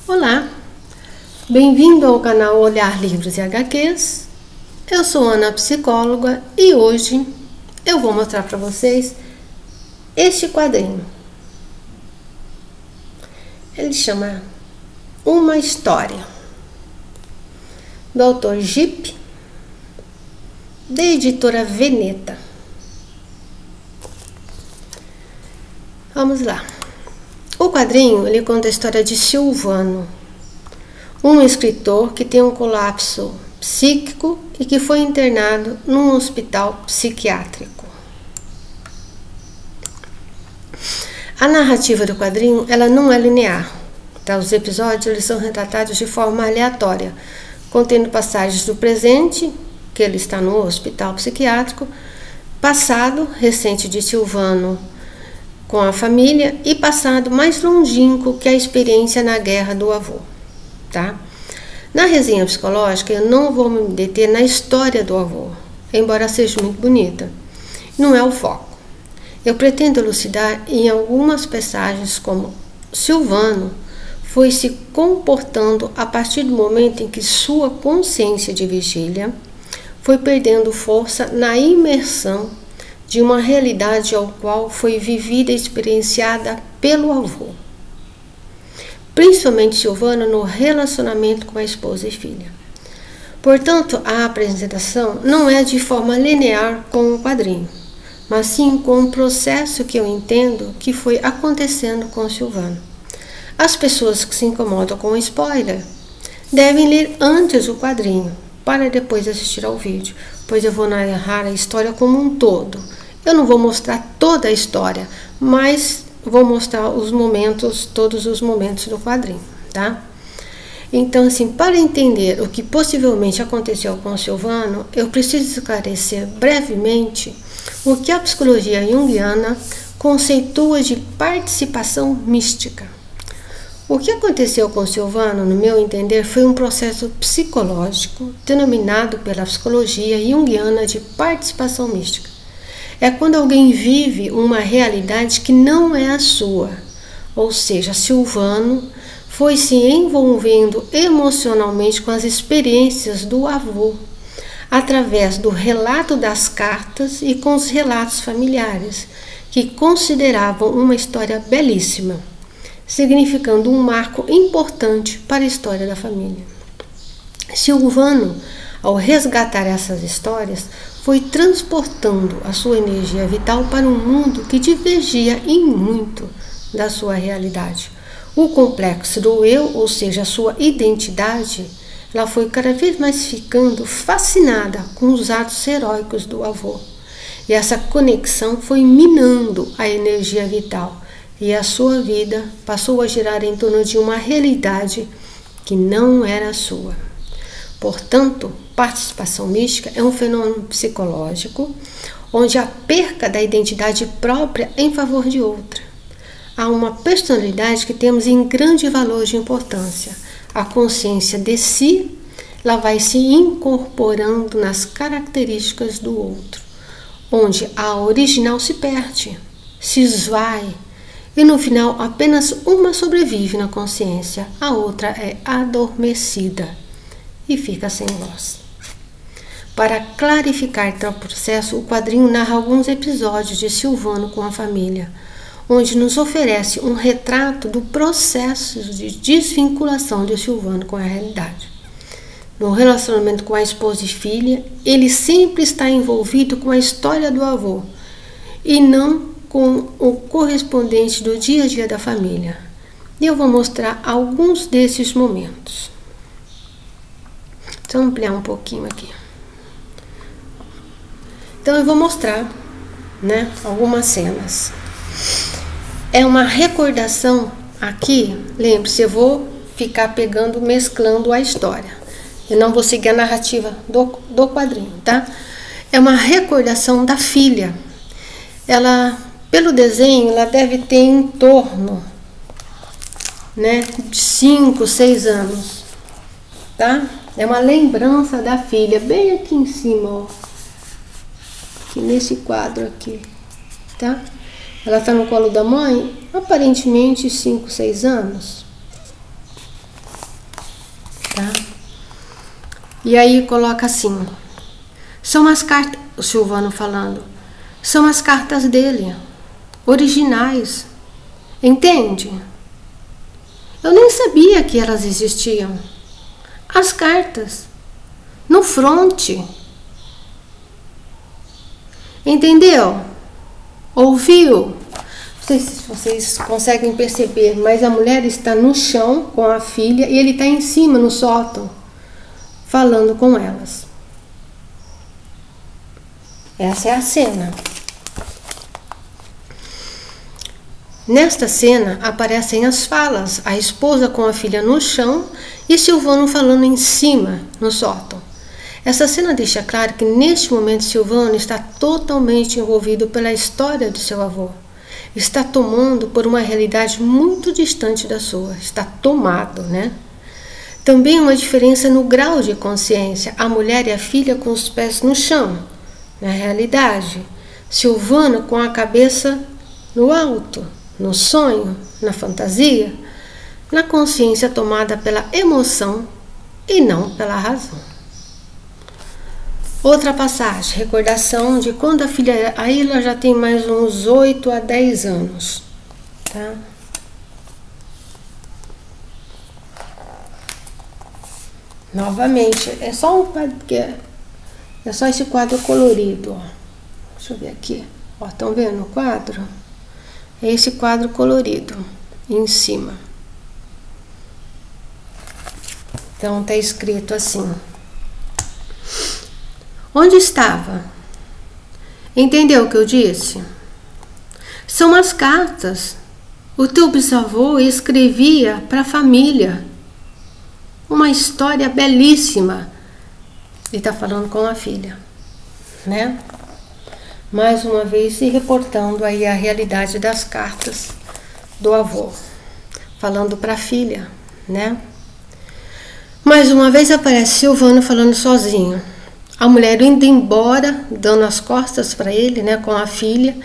Olá, bem-vindo ao canal Olhar Livros e HQs. Eu sou Ana, psicóloga, e hoje eu vou mostrar para vocês este quadrinho. Ele chama Uma História, do autor Jip, da editora Veneta. Vamos lá. O quadrinho ele conta a história de Silvano, um escritor que tem um colapso psíquico e que foi internado num hospital psiquiátrico. A narrativa do quadrinho ela não é linear. Tá? Os episódios eles são retratados de forma aleatória, contendo passagens do presente, que ele está no hospital psiquiátrico, passado recente de Silvano com a família e passado mais longínquo que a experiência na guerra do avô. Tá? Na resenha psicológica eu não vou me deter na história do avô, embora seja muito bonita. Não é o foco. Eu pretendo elucidar em algumas passagens como Silvano foi se comportando a partir do momento em que sua consciência de vigília foi perdendo força na imersão de uma realidade ao qual foi vivida e experienciada pelo avô. Principalmente Silvano no relacionamento com a esposa e filha. Portanto, a apresentação não é de forma linear com o quadrinho, mas sim com um processo que eu entendo que foi acontecendo com Silvano. As pessoas que se incomodam com o spoiler devem ler antes o quadrinho, para depois assistir ao vídeo, pois eu vou narrar a história como um todo. Eu não vou mostrar toda a história, mas vou mostrar os momentos, todos os momentos do quadrinho, tá? Então, assim, para entender o que possivelmente aconteceu com o Silvano, eu preciso esclarecer brevemente o que a psicologia junguiana conceitua de participação mística. O que aconteceu com Silvano, no meu entender, foi um processo psicológico denominado pela psicologia junguiana de participação mística. É quando alguém vive uma realidade que não é a sua, ou seja, Silvano foi se envolvendo emocionalmente com as experiências do avô, através do relato das cartas e com os relatos familiares, que consideravam uma história belíssima, significando um marco importante para a história da família. Silvano, ao resgatar essas histórias, foi transportando a sua energia vital para um mundo que divergia em muito da sua realidade. O complexo do eu, ou seja, a sua identidade, ela foi cada vez mais ficando fascinada com os atos heróicos do avô. E essa conexão foi minando a energia vital, e a sua vida passou a girar em torno de uma realidade que não era sua. Portanto, participação mística é um fenômeno psicológico onde a perca da identidade própria em favor de outra. Há uma personalidade que temos em grande valor de importância. A consciência de si, ela vai se incorporando nas características do outro, onde a original se perde, se esvai, e no final apenas uma sobrevive na consciência, a outra é adormecida e fica sem voz. Para clarificar tal processo, o quadrinho narra alguns episódios de Silvano com a família, onde nos oferece um retrato do processo de desvinculação de Silvano com a realidade. No relacionamento com a esposa e filha, ele sempre está envolvido com a história do avô e não com o correspondente do dia a dia da família. E eu vou mostrar alguns desses momentos. Deixa eu ampliar um pouquinho aqui. Então eu vou mostrar, algumas cenas. É uma recordação aqui, lembre-se, eu vou ficar pegando, mesclando a história. Eu não vou seguir a narrativa do quadrinho, tá? É uma recordação da filha. Ela, pelo desenho, ela deve ter em torno, de 5, 6 anos, tá? É uma lembrança da filha, bem aqui em cima, ó. Aqui nesse quadro aqui, tá? Ela tá no colo da mãe, aparentemente 5, 6 anos. tá? E aí coloca assim: são as cartas, o Silvano falando, são as cartas dele, originais, entende? Eu nem sabia que elas existiam. As cartas, no fronte. Entendeu? Ouviu? Não sei se vocês conseguem perceber, mas a mulher está no chão com a filha e ele está em cima, no sótão, falando com elas. Essa é a cena. Nesta cena aparecem as falas, a esposa com a filha no chão e Silvano falando em cima, no sótão. Essa cena deixa claro que neste momento Silvano está totalmente envolvido pela história de seu avô. Está tomando por uma realidade muito distante da sua, está tomado, né? Também uma diferença no grau de consciência, a mulher e a filha com os pés no chão, na realidade. Silvano com a cabeça no alto, no sonho, na fantasia, na consciência tomada pela emoção e não pela razão. Outra passagem, recordação de quando a filha, aí ela já tem mais uns 8 a 10 anos, tá? Novamente, é só um quadro, é só esse quadro colorido, ó. Deixa eu ver aqui, ó, estão vendo o quadro? É esse quadro colorido em cima. Então tá escrito assim: onde estava? Entendeu o que eu disse? São as cartas. O teu bisavô escrevia para a família. Uma história belíssima. Ele está falando com a filha, né? Mais uma vez se reportando aí a realidade das cartas do avô, falando para a filha, né? Mais uma vez aparece Silvano falando sozinho. A mulher indo embora, dando as costas para ele, né, com a filha,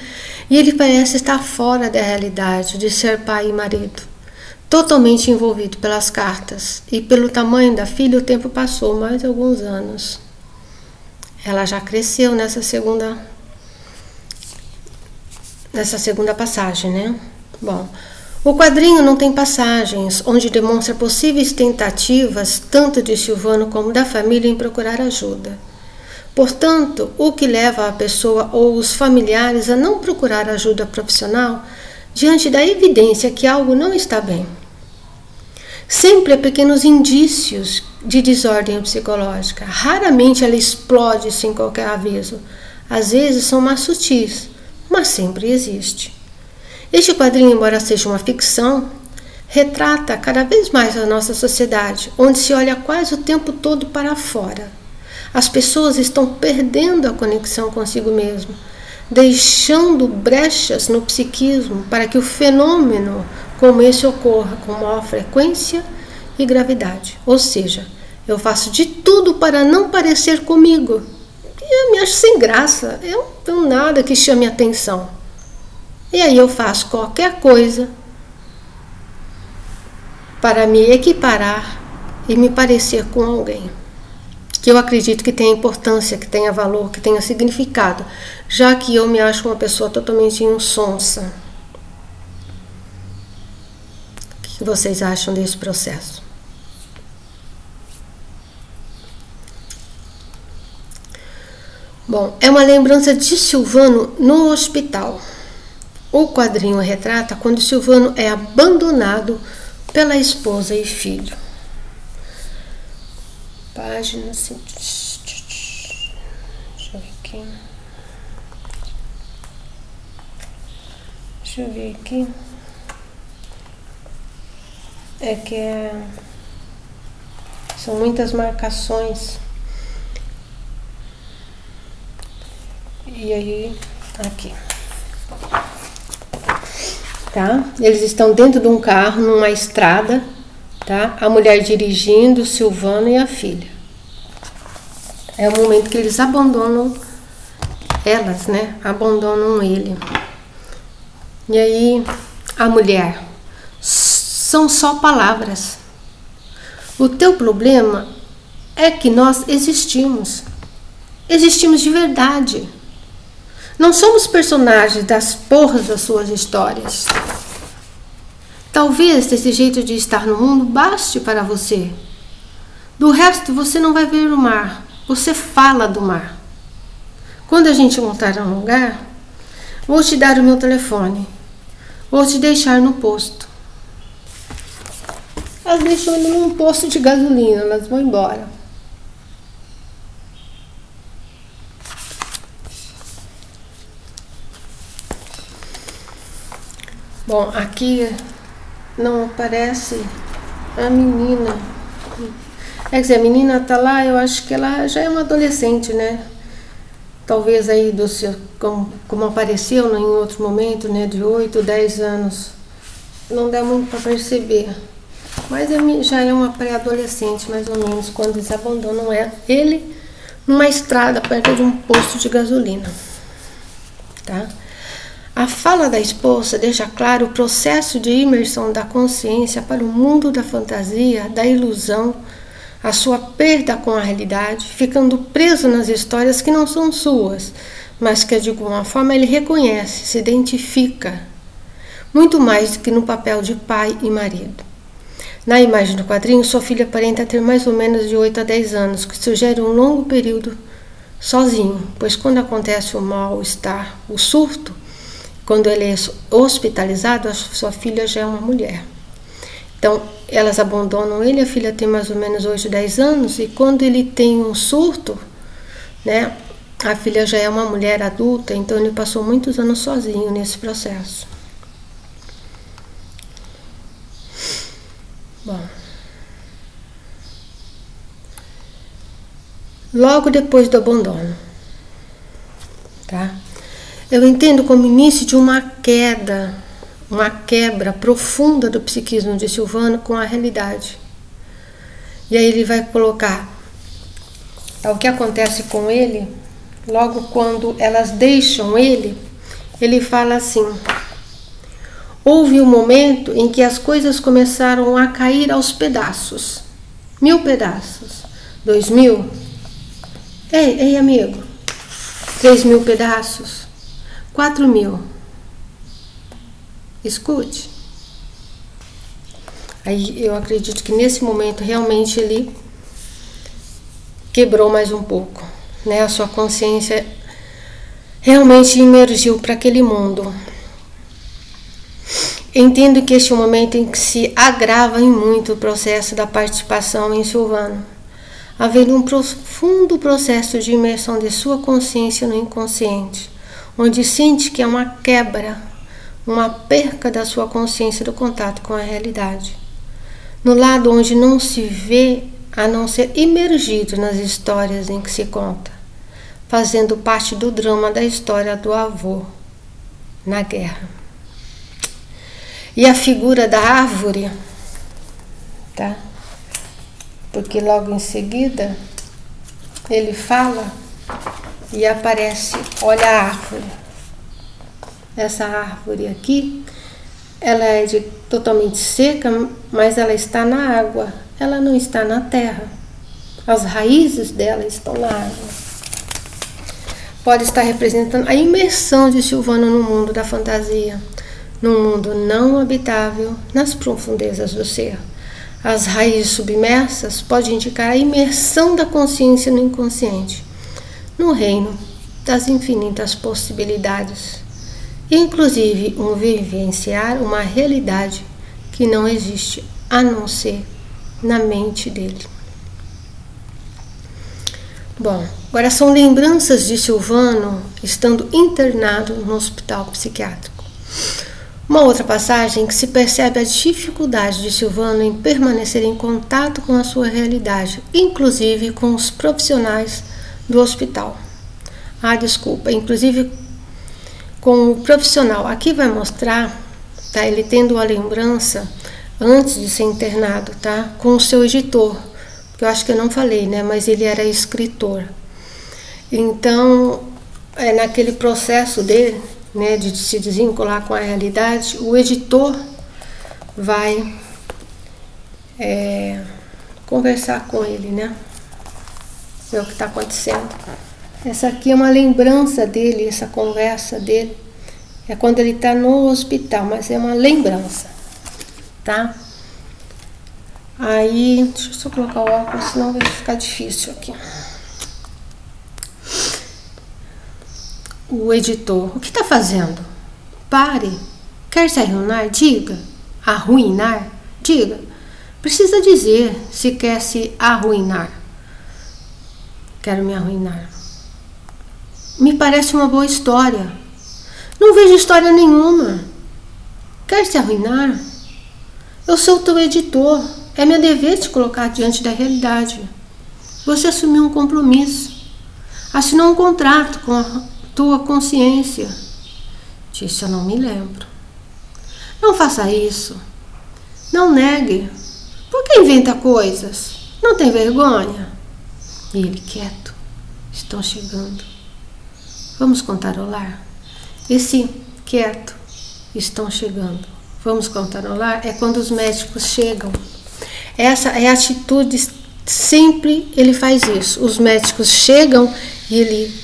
e ele parece estar fora da realidade de ser pai e marido, totalmente envolvido pelas cartas. E pelo tamanho da filha, o tempo passou mais alguns anos. Ela já cresceu nessa segunda passagem, né? Bom, o quadrinho não tem passagens onde demonstra possíveis tentativas tanto de Silvano como da família em procurar ajuda. Portanto, o que leva a pessoa ou os familiares a não procurar ajuda profissional diante da evidência que algo não está bem. Sempre há pequenos indícios de desordem psicológica. Raramente ela explode sem qualquer aviso. Às vezes são mais sutis, mas sempre existe. Este quadrinho, embora seja uma ficção, retrata cada vez mais a nossa sociedade, onde se olha quase o tempo todo para fora. As pessoas estão perdendo a conexão consigo mesmo, deixando brechas no psiquismo para que o fenômeno como esse ocorra com maior frequência e gravidade. Ou seja, eu faço de tudo para não parecer comigo. E eu me acho sem graça, eu não tenho nada que chame atenção. E aí eu faço qualquer coisa para me equiparar e me parecer com alguém que eu acredito que tenha importância, que tenha valor, que tenha significado, já que eu me acho uma pessoa totalmente insonsa. O que vocês acham desse processo? Bom, é uma lembrança de Silvano no hospital. O quadrinho retrata quando Silvano é abandonado pela esposa e filho. Página assim. Deixa eu ver aqui. Deixa eu ver aqui. São muitas marcações. E aí, aqui. Tá? Eles estão dentro de um carro, numa estrada, tá? A mulher dirigindo, Silvano e a filha. É o momento que eles abandonam, elas, né? Abandonam ele. E aí, a mulher, são só palavras. O teu problema é que nós existimos. Existimos de verdade. Não somos personagens das porras das suas histórias. Talvez esse jeito de estar no mundo baste para você. Do resto, você não vai ver o mar. Você fala do mar. Quando a gente voltar a um lugar, vou te dar o meu telefone. Vou te deixar no posto. Elas deixam ele num posto de gasolina, elas vão embora. Bom, aqui não aparece a menina. Quer dizer, a menina tá lá, eu acho que ela já é uma adolescente, né? Talvez aí, como apareceu em outro momento, né? De 8, 10 anos. Não dá muito para perceber. Mas já é uma pré-adolescente, mais ou menos, quando eles abandonam ele numa estrada perto de um posto de gasolina. Tá? A fala da esposa deixa claro o processo de imersão da consciência para o mundo da fantasia, da ilusão, a sua perda com a realidade, ficando preso nas histórias que não são suas, mas que de alguma forma ele reconhece, se identifica, muito mais do que no papel de pai e marido. Na imagem do quadrinho, sua filha aparenta ter mais ou menos de 8 a 10 anos, que sugere um longo período sozinho, pois quando acontece o mal-estar, o surto, quando ele é hospitalizado, a sua filha já é uma mulher. Então, elas abandonam ele, a filha tem mais ou menos 8, 10 anos, e quando ele tem um surto, né, a filha já é uma mulher adulta, então ele passou muitos anos sozinho nesse processo. Bom, logo depois do abandono, tá? Eu entendo como início de uma quebra profunda do psiquismo de Silvano com a realidade. E aí ele vai colocar o que acontece com ele, logo quando elas deixam ele fala assim: houve um momento em que as coisas começaram a cair aos pedaços. 1000 pedaços. 2000. Ei, amigo. 3000 pedaços. 4000. Escute. Aí eu acredito que nesse momento realmente ele quebrou mais um pouco, né? A sua consciência realmente emergiu para aquele mundo. Entendo que este é um momento em que se agrava em muito o processo da participação em Silvano, havendo um profundo processo de imersão de sua consciência no inconsciente, onde sente que é uma quebra, uma perca da sua consciência do contato com a realidade, no lado onde não se vê a não ser imergido nas histórias em que se conta, fazendo parte do drama da história do avô na guerra. E a figura da árvore, tá? Porque logo em seguida ele fala e aparece, olha a árvore. Essa árvore aqui, ela é totalmente seca, mas ela está na água, ela não está na terra. As raízes dela estão na água. Pode estar representando a imersão de Silvano no mundo da fantasia, num mundo não habitável, nas profundezas do ser. As raízes submersas podem indicar a imersão da consciência no inconsciente, no reino das infinitas possibilidades, inclusive um vivenciar uma realidade que não existe a não ser na mente dele. Bom, agora são lembranças de Silvano estando internado no hospital psiquiátrico. Uma outra passagem que se percebe a dificuldade de Silvano em permanecer em contato com a sua realidade, inclusive com os profissionais do hospital. Inclusive com o profissional. Aqui vai mostrar, tá, ele tendo a lembrança antes de ser internado, tá, com o seu editor, que eu acho que eu não falei, né, mas ele era escritor. Então, naquele processo dele, né, de se desvincular com a realidade, o editor vai conversar com ele, né? Ver o que está acontecendo. Essa aqui é uma lembrança dele, essa conversa dele. É quando ele está no hospital, mas é uma lembrança, tá? Aí, deixa eu só colocar o óculos, senão vai ficar difícil aqui. O editor, o que está fazendo? Pare. Quer se arruinar? Diga. Arruinar? Diga. Precisa dizer se quer se arruinar. Quero me arruinar. Me parece uma boa história. Não vejo história nenhuma. Quer se arruinar? Eu sou o teu editor. É meu dever te colocar diante da realidade. Você assumiu um compromisso. Assinou um contrato com a tua consciência. Disse, eu não me lembro. Não faça isso. Não negue. Por que inventa coisas? Não tem vergonha? E ele quieto. Estão chegando. Vamos cantarolar? Esse quieto. Estão chegando. Vamos cantarolar? É quando os médicos chegam. Essa é a atitude, sempre ele faz isso. Os médicos chegam e ele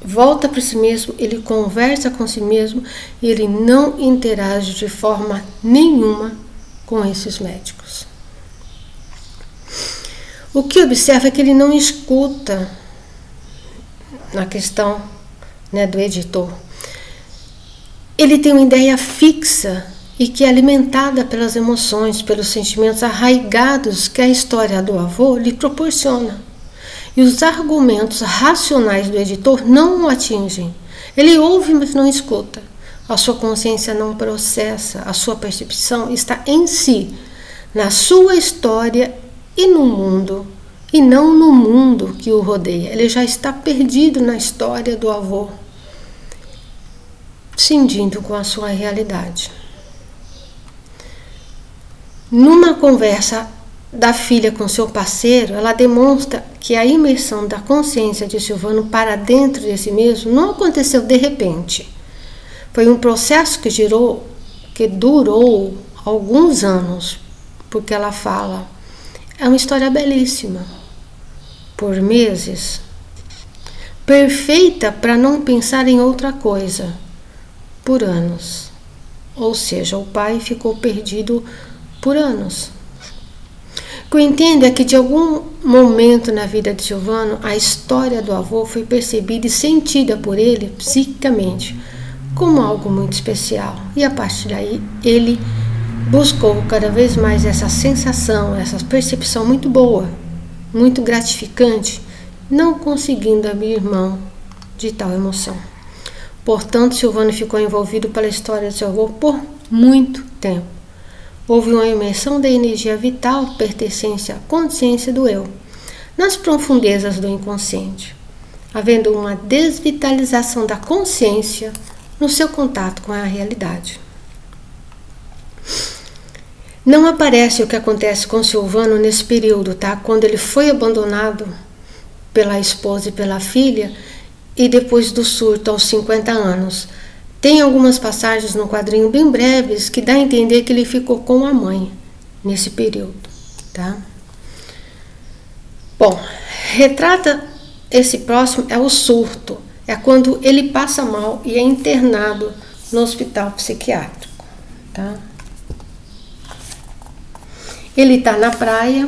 volta para si mesmo, ele conversa com si mesmo e ele não interage de forma nenhuma com esses médicos. O que observa é que ele não escuta na questão, né, do editor. Ele tem uma ideia fixa e que é alimentada pelas emoções, pelos sentimentos arraigados que a história do avô lhe proporciona. E os argumentos racionais do editor não o atingem. Ele ouve, mas não escuta. A sua consciência não processa, a sua percepção está em si, na sua história e no mundo, e não no mundo que o rodeia. Ele já está perdido na história do avô, cindindo com a sua realidade. Numa conversa da filha com seu parceiro, ela demonstra que a imersão da consciência de Silvano para dentro de si mesmo não aconteceu de repente. Foi um processo que durou alguns anos, porque ela fala, é uma história belíssima, por meses, perfeita para não pensar em outra coisa, por anos. Ou seja, o pai ficou perdido por anos. O que eu entendo é que de algum momento na vida de Silvano, a história do avô foi percebida e sentida por ele psiquicamente como algo muito especial. E a partir daí ele buscou cada vez mais essa sensação, essa percepção muito boa, muito gratificante, não conseguindo abrir mão de tal emoção. Portanto, Silvano ficou envolvido pela história de seu avô por muito tempo. Houve uma imersão da energia vital pertencente à consciência do eu, nas profundezas do inconsciente, havendo uma desvitalização da consciência no seu contato com a realidade. Não aparece o que acontece com Silvano nesse período, tá? Quando ele foi abandonado pela esposa e pela filha e depois do surto aos 50 anos. Tem algumas passagens no quadrinho bem breves que dá a entender que ele ficou com a mãe nesse período, tá? Bom, retrata esse próximo é o surto, é quando ele passa mal e é internado no hospital psiquiátrico, tá? Ele está na praia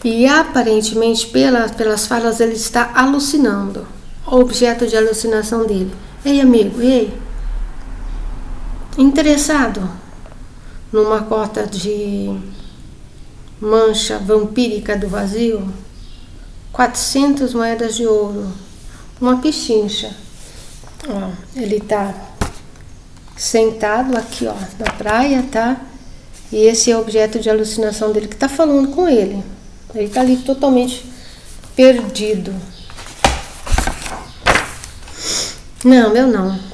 e aparentemente pelas falas ele está alucinando, o objeto de alucinação dele. Ei, amigo, ei. Interessado numa cota de mancha vampírica do vazio, 400 moedas de ouro, uma pichincha. Ó, ele está sentado aqui, ó, na praia, tá? E esse é o objeto de alucinação dele que está falando com ele. Ele está ali totalmente perdido. Não, eu não.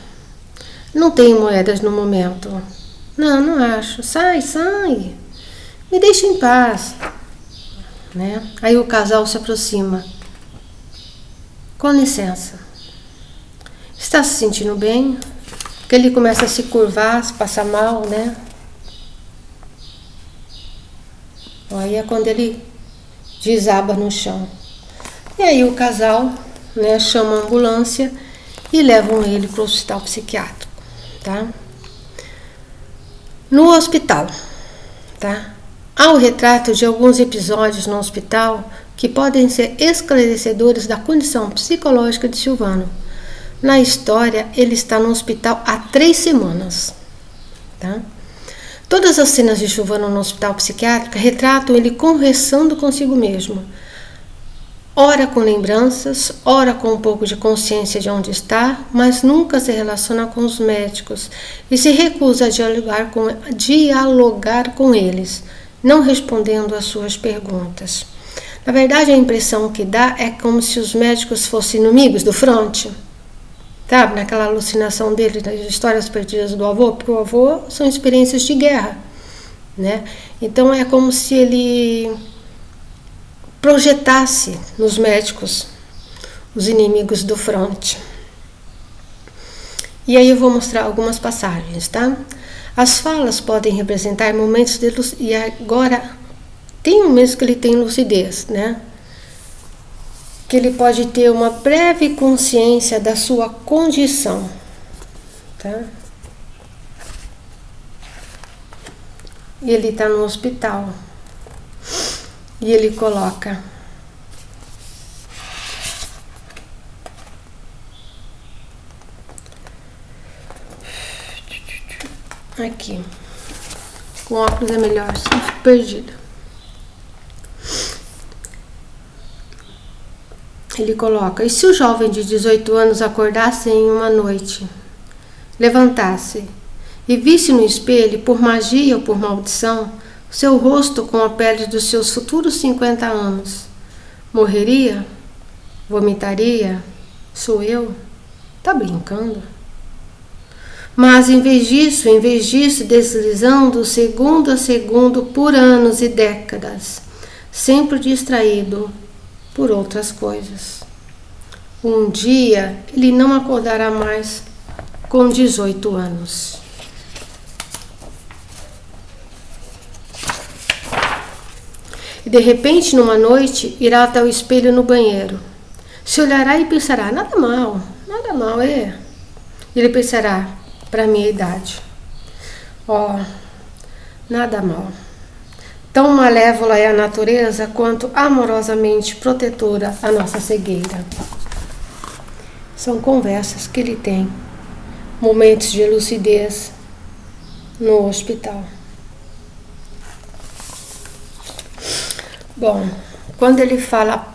Não tenho moedas no momento. Não, não acho. Sai, sai. Me deixa em paz. Né? Aí o casal se aproxima. Com licença. Está se sentindo bem? Porque ele começa a se curvar, se passar mal, né? Aí é quando ele desaba no chão. E aí o casal, né, chama a ambulância e levam ele para o hospital psiquiátrico, tá? No hospital, tá? Há o retrato de alguns episódios no hospital que podem ser esclarecedores da condição psicológica de Silvano. Na história, ele está no hospital há 3 semanas, tá? Todas as cenas de Silvano no hospital psiquiátrico retratam ele conversando consigo mesmo, ora com lembranças, ora com um pouco de consciência de onde está, mas nunca se relaciona com os médicos e se recusa a dialogar com eles, não respondendo às suas perguntas. Na verdade, a impressão que dá é como se os médicos fossem inimigos do fronte, sabe? Naquela alucinação dele das histórias perdidas do avô, porque o avô são experiências de guerra, né? Então é como se ele projetasse nos médicos os inimigos do fronte. E aí eu vou mostrar algumas passagens, tá? As falas podem representar momentos de lucidez, e agora tem um mês que ele tem lucidez, né? Que ele pode ter uma breve consciência da sua condição, tá? E ele está no hospital. E ele coloca: aqui, com óculos é melhor, senão fico perdida. Ele coloca: e se o jovem de 18 anos acordasse em uma noite, levantasse e visse no espelho, por magia ou por maldição, seu rosto com a pele dos seus futuros 50 anos, morreria? Vomitaria? Sou eu? Tá brincando? Mas em vez disso, deslizando segundo a segundo por anos e décadas, sempre distraído por outras coisas. Um dia ele não acordará mais com 18 anos. E de repente, numa noite, irá até o espelho no banheiro. Se olhará e pensará: nada mal, é. Ele pensará: para minha idade, nada mal. Tão malévola é a natureza quanto amorosamente protetora a nossa cegueira. São conversas que ele tem, momentos de lucidez no hospital. Bom, quando ele fala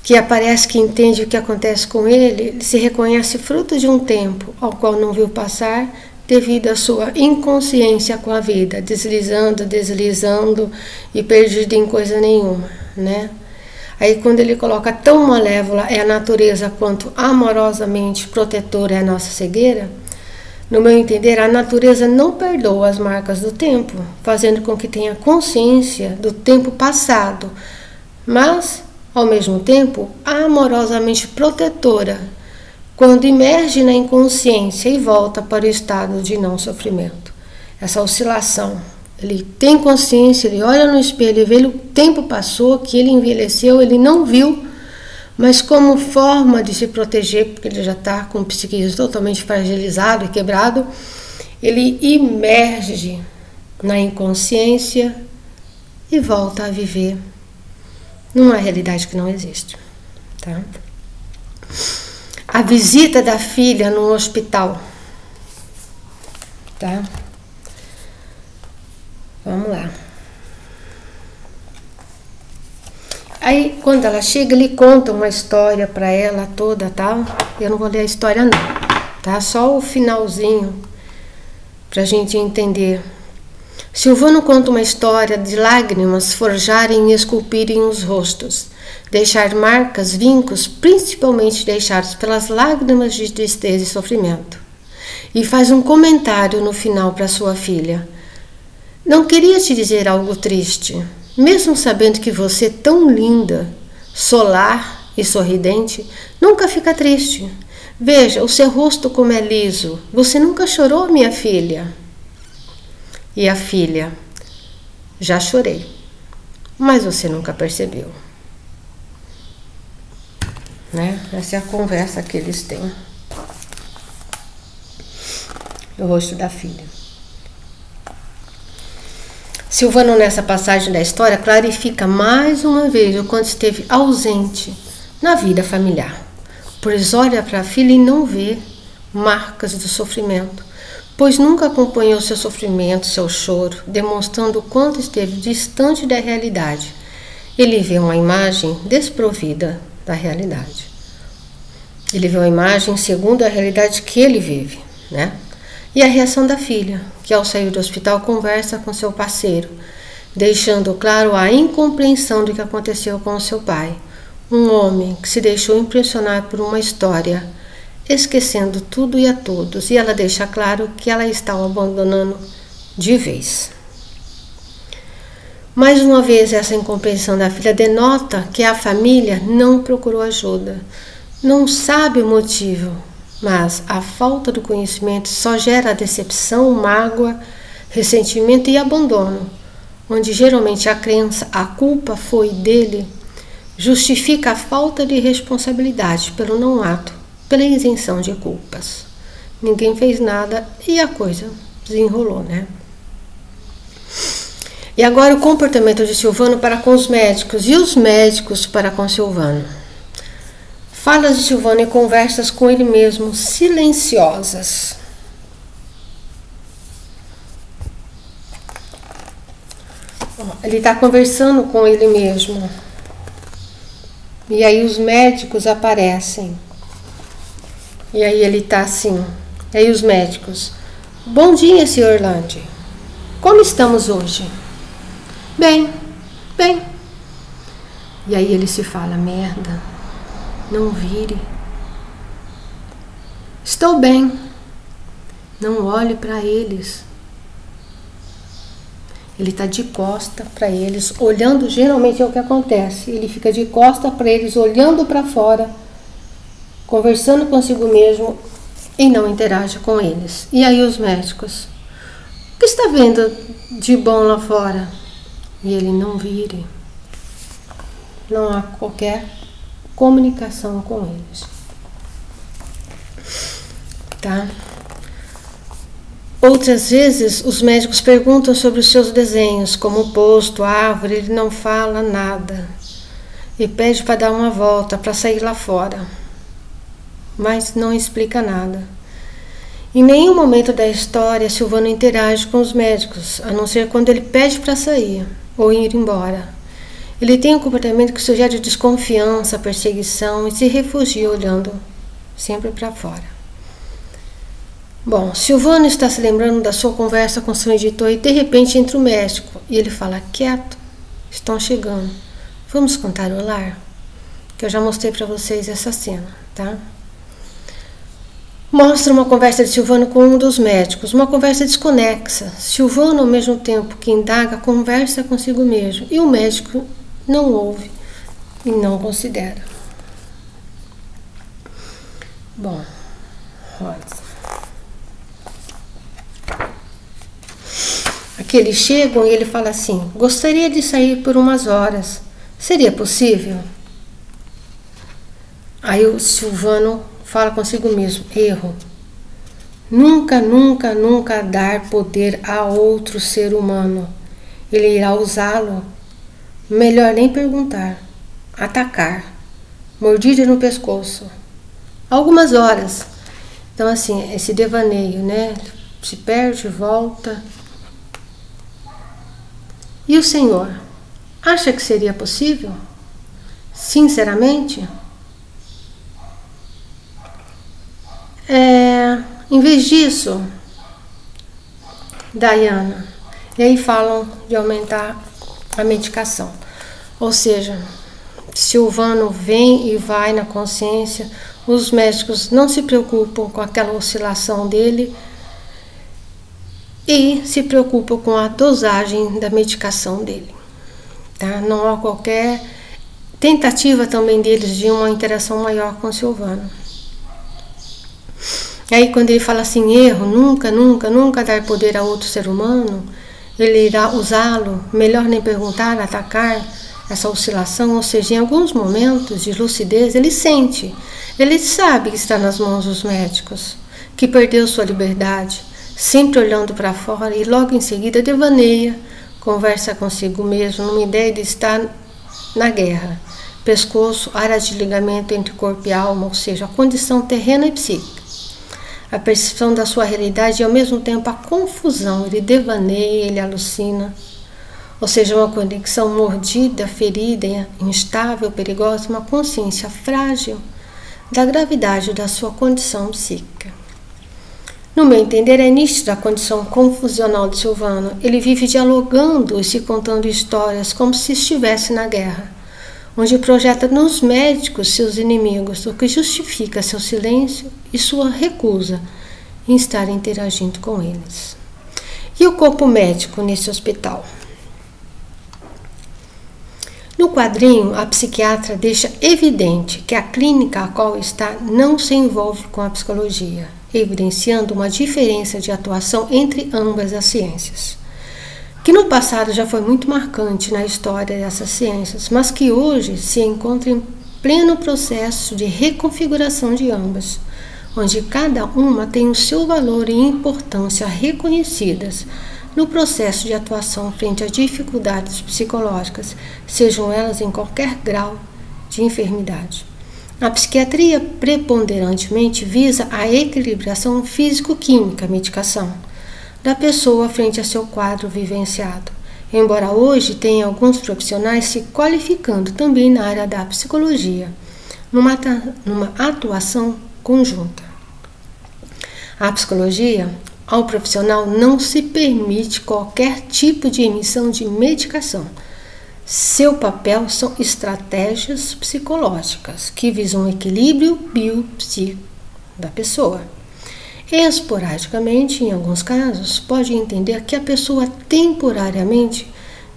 que aparece que entende o que acontece com ele, ele se reconhece fruto de um tempo ao qual não viu passar, devido à sua inconsciência com a vida, deslizando e perdido em coisa nenhuma, né? Aí quando ele coloca: tão malévola é a natureza quanto amorosamente protetora é a nossa cegueira, no meu entender, a natureza não perdoa as marcas do tempo, fazendo com que tenha consciência do tempo passado, mas, ao mesmo tempo, amorosamente protetora, quando emerge na inconsciência e volta para o estado de não sofrimento. Essa oscilação. Ele tem consciência, ele olha no espelho e vê que o tempo passou, que ele envelheceu, ele não viu, mas como forma de se proteger, porque ele já está com o psiquismo totalmente fragilizado e quebrado, ele emerge na inconsciência e volta a viver numa realidade que não existe, tá? A visita da filha no hospital, tá? Vamos lá. Aí, quando ela chega, ele conta uma história para ela toda, tá? Eu não vou ler a história não, tá? Só o finalzinho pra gente entender. Silvano conta uma história de lágrimas forjarem e esculpirem os rostos, deixar marcas, vincos, principalmente deixados pelas lágrimas de tristeza e sofrimento. E faz um comentário no final para sua filha. Não queria te dizer algo triste, mesmo sabendo que você, tão linda, solar e sorridente, nunca fica triste. Veja o seu rosto como é liso. Você nunca chorou, minha filha? E a filha: já chorei. mas você nunca percebeu. Né? Essa é a conversa que eles têm. O rosto da filha. Silvano, nessa passagem da história, clarifica mais uma vez o quanto esteve ausente na vida familiar. Pois olha para a filha e não vê marcas do sofrimento, pois nunca acompanhou seu sofrimento, seu choro, demonstrando o quanto esteve distante da realidade. Ele vê uma imagem desprovida da realidade. Ele vê uma imagem segundo a realidade que ele vive, né? E a reação da filha, que ao sair do hospital conversa com seu parceiro, deixando claro a incompreensão do que aconteceu com o seu pai, um homem que se deixou impressionar por uma história, esquecendo tudo e a todos, e ela deixa claro que ela está o abandonando de vez. Mais uma vez, essa incompreensão da filha denota que a família não procurou ajuda, não sabe o motivo, mas a falta do conhecimento só gera decepção, mágoa, ressentimento e abandono, onde geralmente a crença, a culpa foi dele, justifica a falta de responsabilidade pelo não ato, pela isenção de culpas. Ninguém fez nada e a coisa desenrolou, né? E agora o comportamento de Silvano para com os médicos e os médicos para com Silvano. Falas de Silvano e conversas com ele mesmo, silenciosas. Ele está conversando com ele mesmo. E aí os médicos aparecem. E aí ele está assim. E aí os médicos. Bom dia, Sr. Lande. Como estamos hoje? Bem, bem. E aí ele se fala, merda. Não vire. Estou bem. Não olhe para eles. Ele está de costa para eles, olhando, geralmente é o que acontece. Ele fica de costa para eles, olhando para fora, conversando consigo mesmo e não interage com eles. E aí os médicos, o que está vendo de bom lá fora? E ele não vire. Não há qualquer comunicação com eles. Tá? Outras vezes, os médicos perguntam sobre os seus desenhos, como o posto, a árvore, ele não fala nada. E pede para dar uma volta, para sair lá fora. Mas não explica nada. Em nenhum momento da história, Silvano interage com os médicos, a não ser quando ele pede para sair ou ir embora. Ele tem um comportamento que sugere desconfiança, perseguição e se refugia olhando sempre para fora. Bom, Silvano está se lembrando da sua conversa com seu editor e de repente entra o médico e ele fala, quieto, estão chegando, vamos cantarolar? Que eu já mostrei para vocês essa cena, tá? Mostra uma conversa de Silvano com um dos médicos, uma conversa desconexa. Silvano, ao mesmo tempo que indaga, conversa consigo mesmo e o médico não ouve e não considera. Bom, Rosa. Aqui eles chegam e ele fala assim, gostaria de sair por umas horas, seria possível? Aí o Silvano fala consigo mesmo, erro. Nunca, nunca, nunca dar poder a outro ser humano. Ele irá usá-lo. Melhor nem perguntar. Atacar. Mordida no pescoço. Algumas horas. Então assim, esse devaneio, né? Se perde, volta. E o Senhor? Acha que seria possível? Sinceramente? Em vez disso, Diana, e aí falam de aumentar a medicação. Ou seja, Silvano vem e vai na consciência, os médicos não se preocupam com aquela oscilação dele e se preocupam com a dosagem da medicação dele. Tá? Não há qualquer tentativa também deles de uma interação maior com Silvano. Aí quando ele fala assim, erro, nunca, nunca, nunca dar poder a outro ser humano, ele irá usá-lo, melhor nem perguntar, atacar essa oscilação, ou seja, em alguns momentos de lucidez ele sente, ele sabe que está nas mãos dos médicos, que perdeu sua liberdade, sempre olhando para fora e logo em seguida devaneia, conversa consigo mesmo numa ideia de estar na guerra. Pescoço, área de ligamento entre corpo e alma, ou seja, a condição terrena e psíquica. A percepção da sua realidade e ao mesmo tempo a confusão, ele devaneia, ele alucina, ou seja, uma conexão mordida, ferida, instável, perigosa, uma consciência frágil da gravidade da sua condição psíquica. No meu entender, é nítida a condição confusional de Silvano. Ele vive dialogando e se contando histórias como se estivesse na guerra, onde projeta nos médicos seus inimigos, o que justifica seu silêncio e sua recusa em estar interagindo com eles. E o corpo médico nesse hospital? No quadrinho, a psiquiatra deixa evidente que a clínica a qual está não se envolve com a psicologia, evidenciando uma diferença de atuação entre ambas as ciências, que no passado já foi muito marcante na história dessas ciências, mas que hoje se encontra em pleno processo de reconfiguração de ambas, onde cada uma tem o seu valor e importância reconhecidas no processo de atuação frente a dificuldades psicológicas, sejam elas em qualquer grau de enfermidade. A psiquiatria preponderantemente visa a equilibração físico-química, medicação, da pessoa frente a seu quadro vivenciado, embora hoje tenha alguns profissionais se qualificando também na área da psicologia, numa atuação conjunta. A psicologia, ao profissional, não se permite qualquer tipo de emissão de medicação. Seu papel são estratégias psicológicas que visam o equilíbrio biopsíquico da pessoa. Esporadicamente, em alguns casos, pode entender que a pessoa temporariamente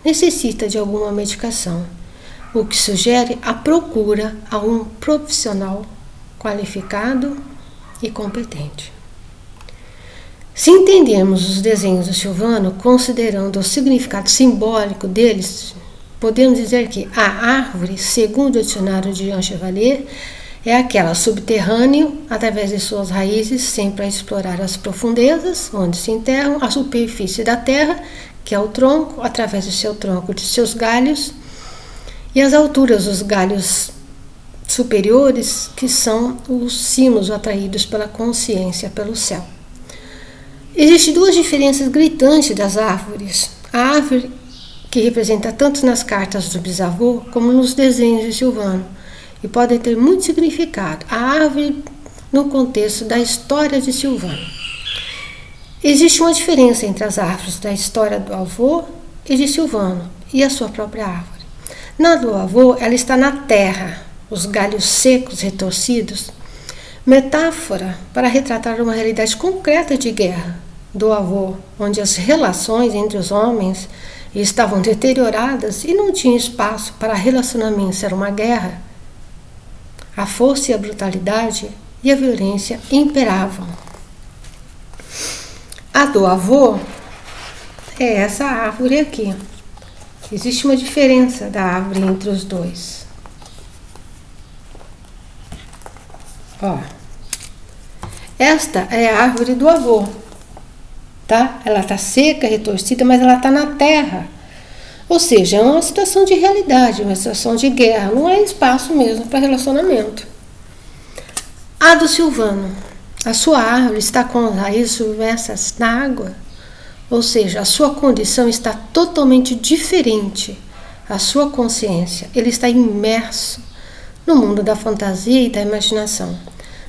necessita de alguma medicação, o que sugere a procura a um profissional qualificado e competente. Se entendermos os desenhos do Silvano, considerando o significado simbólico deles, podemos dizer que a árvore, segundo o dicionário de Jean Chevalier, é aquela subterrânea, através de suas raízes, sempre a explorar as profundezas, onde se enterram, a superfície da terra, que é o tronco, através do seu tronco, de seus galhos, e as alturas, os galhos superiores, que são os cimos atraídos pela consciência, pelo céu. Existem duas diferenças gritantes das árvores. A árvore, que representa tanto nas cartas do bisavô como nos desenhos de Silvano, e podem ter muito significado. A árvore no contexto da história de Silvano. Existe uma diferença entre as árvores da história do avô e de Silvano e a sua própria árvore. Na do avô, ela está na terra, os galhos secos, retorcidos, metáfora para retratar uma realidade concreta de guerra do avô, onde as relações entre os homens estavam deterioradas e não tinha espaço para relacionamentos, era uma guerra. A força e a brutalidade e a violência imperavam. A do avô é essa árvore aqui. Existe uma diferença da árvore entre os dois. Ó, esta é a árvore do avô, tá? Ela está seca, retorcida, mas ela está na terra. Ou seja, é uma situação de realidade, uma situação de guerra, não é espaço mesmo para relacionamento. A do Silvano, a sua árvore está com as raízes submersas na água, ou seja, a sua condição está totalmente diferente, a sua consciência, ele está imerso no mundo da fantasia e da imaginação.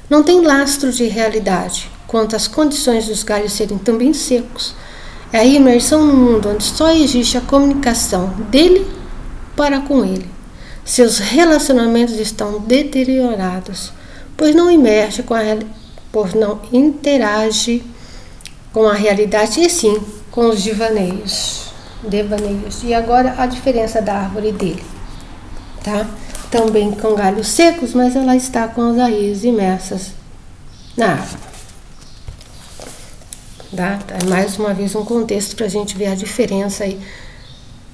Não tem lastro de realidade, quanto às condições dos galhos serem também secos. É a imersão no mundo onde só existe a comunicação dele para com ele. Seus relacionamentos estão deteriorados, pois não interage com a realidade e sim com os devaneios. E agora a diferença da árvore dele, tá? Também com galhos secos, mas ela está com as raízes imersas na árvore. tá? É mais uma vez um contexto para a gente ver a diferença aí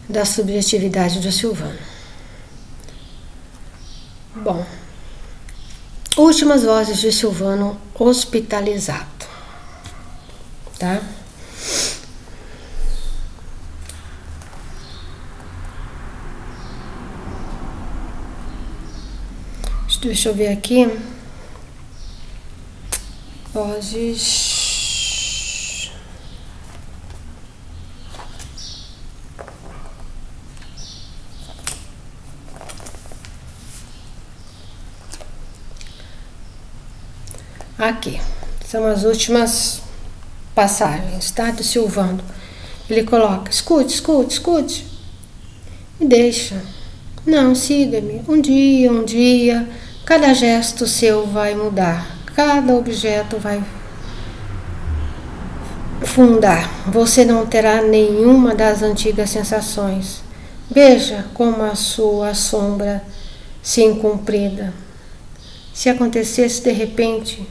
da subjetividade do Silvano. Bom, últimas vozes de Silvano hospitalizado, tá? Deixa eu ver aqui. Vozes. Aqui. São as últimas passagens, tá? Do Silvano. Ele coloca: escute, escute, escute. E deixa. Não, siga-me. Um dia. Cada gesto seu vai mudar, cada objeto vai fundar. Você não terá nenhuma das antigas sensações. Veja como a sua sombra se incumprida. Se acontecesse de repente,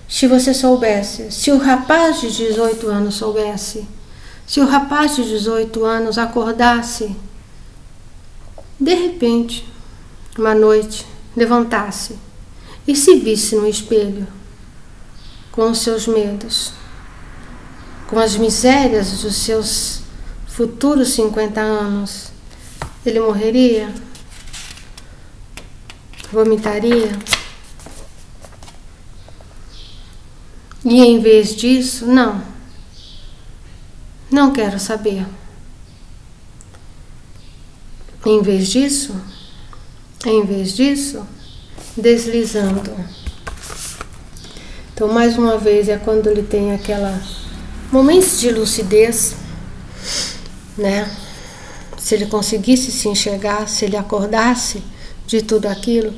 se você soubesse, se o rapaz de 18 anos soubesse, se o rapaz de 18 anos acordasse, de repente, uma noite, levantasse e se visse no espelho, com os seus medos, com as misérias dos seus futuros 50 anos, ele morreria? Vomitaria? E em vez disso, não quero saber. Em vez disso, deslizando. Então, mais uma vez, é quando ele tem aquela momentos de lucidez, né? Se ele conseguisse se enxergar, se ele acordasse de tudo aquilo,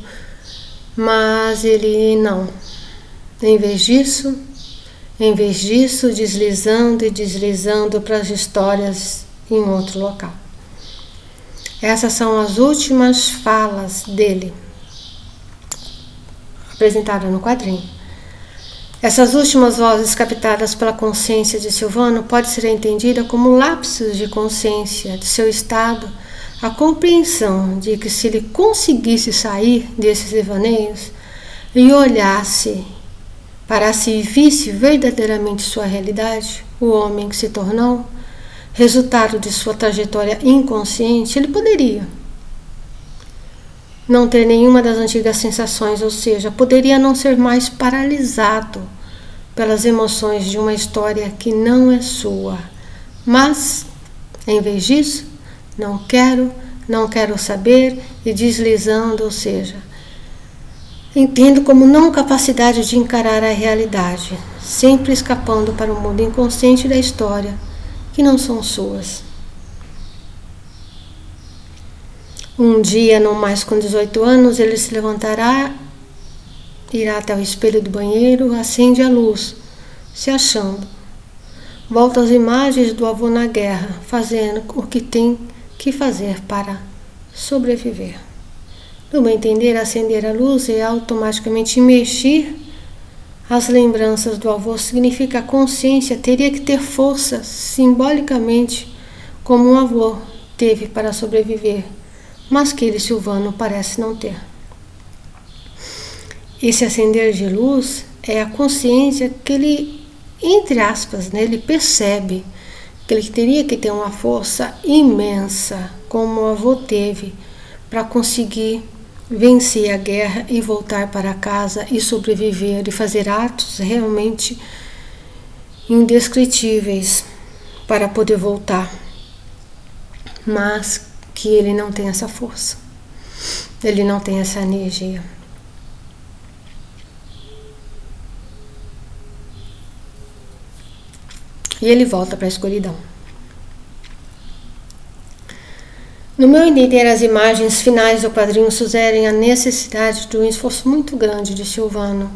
mas ele não. Em vez disso, deslizando para as histórias em outro local. Essas são as últimas falas dele, apresentadas no quadrinho. Essas últimas vozes captadas pela consciência de Silvano pode ser entendida como lapsos de consciência de seu estado, a compreensão de que se ele conseguisse sair desses devaneios e olhasse para si e visse verdadeiramente sua realidade, o homem que se tornou, resultado de sua trajetória inconsciente, ele poderia não ter nenhuma das antigas sensações, ou seja, poderia não ser mais paralisado pelas emoções de uma história que não é sua. Mas, em vez disso, não quero saber e deslizando, ou seja, entendo como não capacidade de encarar a realidade, sempre escapando para o mundo inconsciente da história, que não são suas. Um dia, não mais com 18 anos, ele se levantará, irá até o espelho do banheiro, acende a luz, se achando. Volta às imagens do avô na guerra, fazendo o que tem que fazer para sobreviver. No meu entender, acender a luz e automaticamente mexer as lembranças do avô significa a consciência teria que ter força simbolicamente como um avô teve para sobreviver, mas que ele, Silvano, parece não ter. Esse acender de luz é a consciência que ele, entre aspas, né, ele percebe que ele teria que ter uma força imensa, como o avô teve, para conseguir vencer a guerra e voltar para casa e sobreviver e fazer atos realmente indescritíveis para poder voltar. Mas que ele não tem essa força, ele não tem essa energia. E ele volta para a escuridão. No meu entender, as imagens finais do quadrinho sugerem a necessidade de um esforço muito grande de Silvano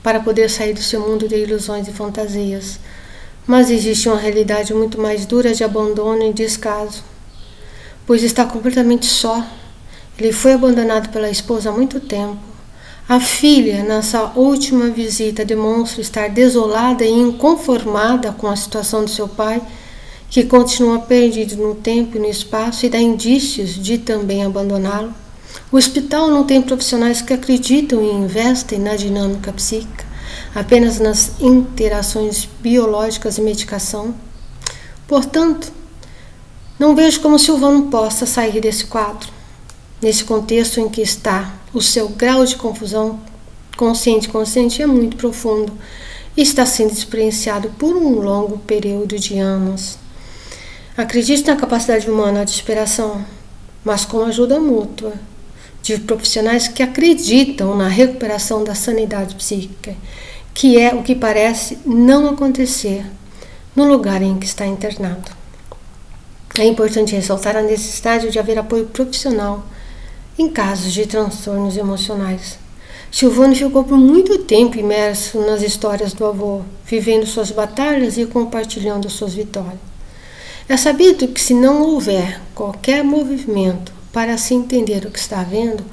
para poder sair do seu mundo de ilusões e fantasias. Mas existe uma realidade muito mais dura de abandono e descaso, pois está completamente só. Ele foi abandonado pela esposa há muito tempo. A filha, nessa última visita, demonstra estar desolada e inconformada com a situação de seu pai, que continua perdido no tempo e no espaço e dá indícios de também abandoná-lo. O hospital não tem profissionais que acreditam e investem na dinâmica psíquica, apenas nas interações biológicas e medicação. Portanto, não vejo como Silvano possa sair desse quadro, nesse contexto em que está. O seu grau de confusão consciente é muito profundo e está sendo experienciado por um longo período de anos. Acredito na capacidade humana de superação, mas com ajuda mútua de profissionais que acreditam na recuperação da sanidade psíquica, que é o que parece não acontecer no lugar em que está internado. É importante ressaltar a necessidade de haver apoio profissional em casos de transtornos emocionais. Silvano ficou por muito tempo imerso nas histórias do avô, vivendo suas batalhas e compartilhando suas vitórias. É sabido que se não houver qualquer movimento para se entender o que está vendo,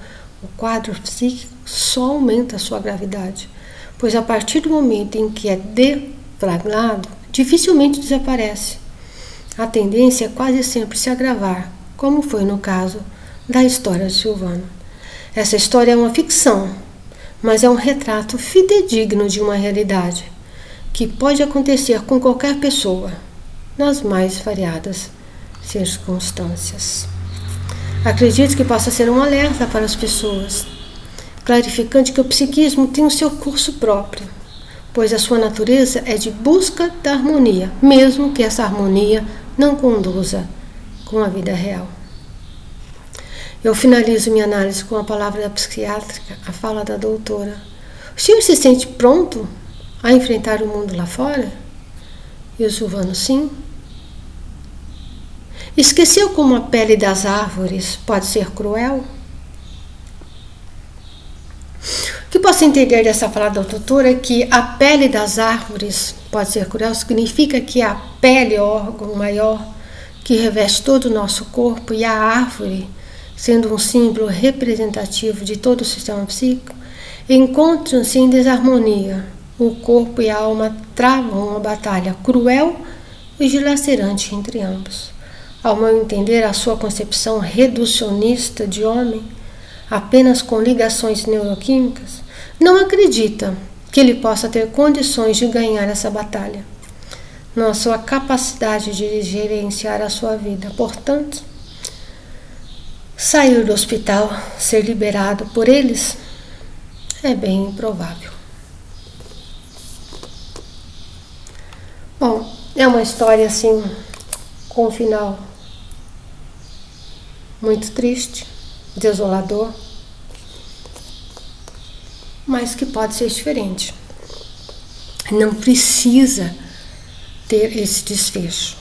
o quadro psíquico só aumenta a sua gravidade, pois a partir do momento em que é deflagrado, dificilmente desaparece. A tendência é quase sempre se agravar, como foi no caso da história de Silvano. Essa história é uma ficção, mas é um retrato fidedigno de uma realidade que pode acontecer com qualquer pessoa, nas mais variadas circunstâncias. Acredito que possa ser um alerta para as pessoas, clarificante que o psiquismo tem o seu curso próprio, pois a sua natureza é de busca da harmonia, mesmo que essa harmonia não conduza com a vida real. Eu finalizo minha análise com a palavra da psiquiátrica, a fala da doutora. O senhor se sente pronto a enfrentar o mundo lá fora? E o Silvano, sim. Esqueceu como a pele das árvores pode ser cruel? O que posso entender dessa fala da doutora é que a pele das árvores pode ser cruel, significa que a pele é o órgão maior que reveste todo o nosso corpo e a árvore, sendo um símbolo representativo de todo o sistema psíquico, encontram-se em desarmonia. O corpo e a alma travam uma batalha cruel e dilacerante entre ambos. Ao meu entender, a sua concepção reducionista de homem, apenas com ligações neuroquímicas, não acredita que ele possa ter condições de ganhar essa batalha, na sua capacidade de gerenciar a sua vida. Portanto, sair do hospital, ser liberado por eles, é bem improvável. Bom, é uma história assim, com um final muito triste, desolador, mas que pode ser diferente. Não precisa ter esse desfecho,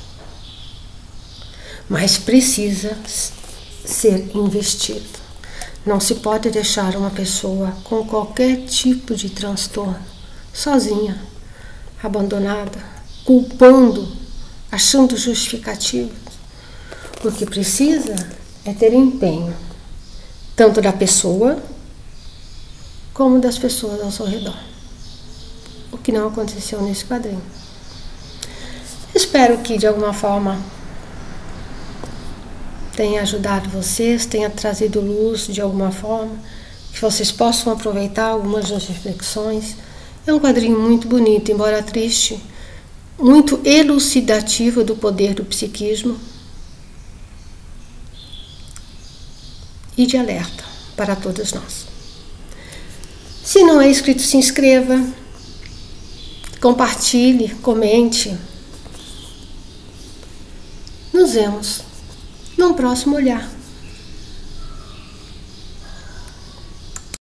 mas precisa ser investido. Não se pode deixar uma pessoa com qualquer tipo de transtorno sozinha, abandonada, culpando, achando justificativas. O que precisa é ter empenho, tanto da pessoa como das pessoas ao seu redor. O que não aconteceu nesse quadrinho. Espero que de alguma forma tenha ajudado vocês, tenha trazido luz de alguma forma, que vocês possam aproveitar algumas das reflexões. É um quadrinho muito bonito, embora triste, muito elucidativo do poder do psiquismo e de alerta para todos nós. Se não é inscrito, se inscreva, compartilhe, comente. Nos vemos num próximo olhar.